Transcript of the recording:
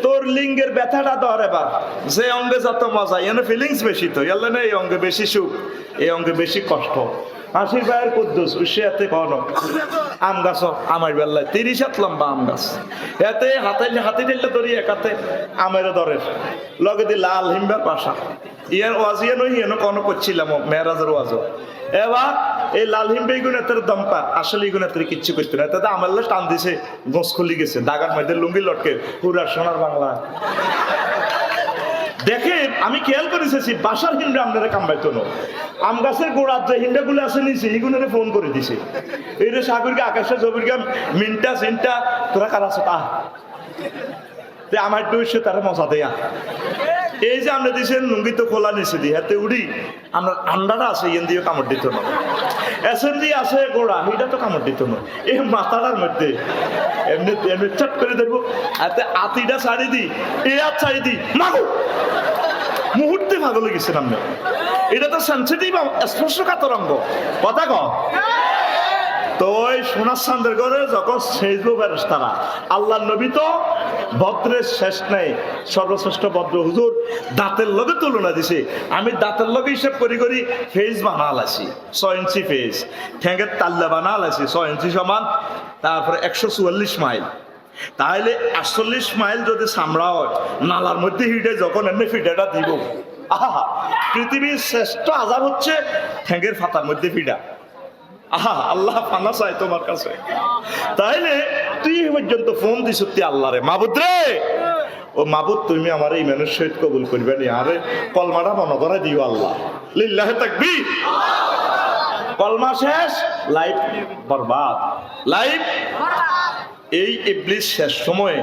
তোর লিঙ্গের ব্যথাটা ধর এবার, যে অঙ্গে যত মজা এনে ফিলিংস বেশি, তো এলে না এই অঙ্গে বেশি সুখ, এই অঙ্গে বেশি কষ্ট। হাসির ভাইয়ের কুদ্দুস উসিয়াতে কন আম গাছ আমার বেলায় 30 হাত লম্বা আম গাছ, এতে হাতে ঢেলতে ধরি একাতে আমের দরের লগে দি লাল হিমবার পাশা ইয়ার ওয়াজিয়া নই এনো কোন করছিলাম মেরাজের ওয়াজ। এবার এই লাল হিমবে গুণের দম্পা আসলে গুণের কিচ্ছু করতে না, তাতে আমার টান দিছে, গোস খুলি গেছে, দাগার মধ্যে লুঙ্গি লটকে পুরার সোনার বাংলা। দেখেন আমি খেয়াল করেছি বাসার হিন্ডা আপনারা কামবাইতো না, আম গাছের গোড়ার যে হিন্ডা গুলো আছে নিচে এইগুলো ফোন করে দিছে, এই রে সাগরকে আকাশে জবিরকে মিনটা সিনটা তোরা কার আছে তা আমার দুইশো তারা মজা দেয়া। এই যে আমরা দিয়েছেন লুঙ্গি তো খোলা নিচে দিই হাতে উড়ি, আমরা আন্ডারা আছে ইয়েন দিয়ে কামড় দিত না, এসেন দিয়ে আছে গোড়া এটা তো কামড় দিত না, এই মাথাটার মধ্যে এমনি এমনি চট করে দেখবো হাতে আতিটা ছাড়ি দিই, এ আর ছাড়ি দিই মাগো মুহূর্তে ভালো লেগেছে নামে। এটা তো সেন্সিটিভ স্পর্শকাতর অঙ্গ, কথা ক। তো ওই সোনার চাঁদের ঘরে যখন সেজবো ফেরেশতারা, আল্লাহ নবী তো ভদ্রের শেষ নেই, সর্বশ্রেষ্ঠ ভদ্র হুজুর দাঁতের লগে তুলনা দিছে, আমি দাঁতের লগে হিসেব করি করি ফেজ বানাল আছি 6 ইঞ্চি ফেজ, ঠ্যাঙ্গের তাল্লা বানাল আছি 6 ইঞ্চি সমান, তারপরে 144 মাইল, তাহলে 48 মাইল যদি চামড়া হয় নালার মধ্যে হিটে যখন এমনি ফিডাটা দিব, আহা পৃথিবীর শ্রেষ্ঠ আজাব হচ্ছে ঠ্যাঙ্গের ফাতার মধ্যে ফিডা। আহা আল্লাহ পানা চাই তোমার কাছে, তাইলে তুই পর্যন্ত ফোন দিস সত্যি আল্লাহ রে মাবুদ রে, ও মাবুদ তুমি আমার ইমানের সহিত কবুল করবে নি, আরে কলমাটা মনে করে দিও আল্লাহ, লিল্লাহে তাকবীর। কলমা শেষ লাইফ বরবাদ, লাইফ এই ইবলিস শেষ সময়ে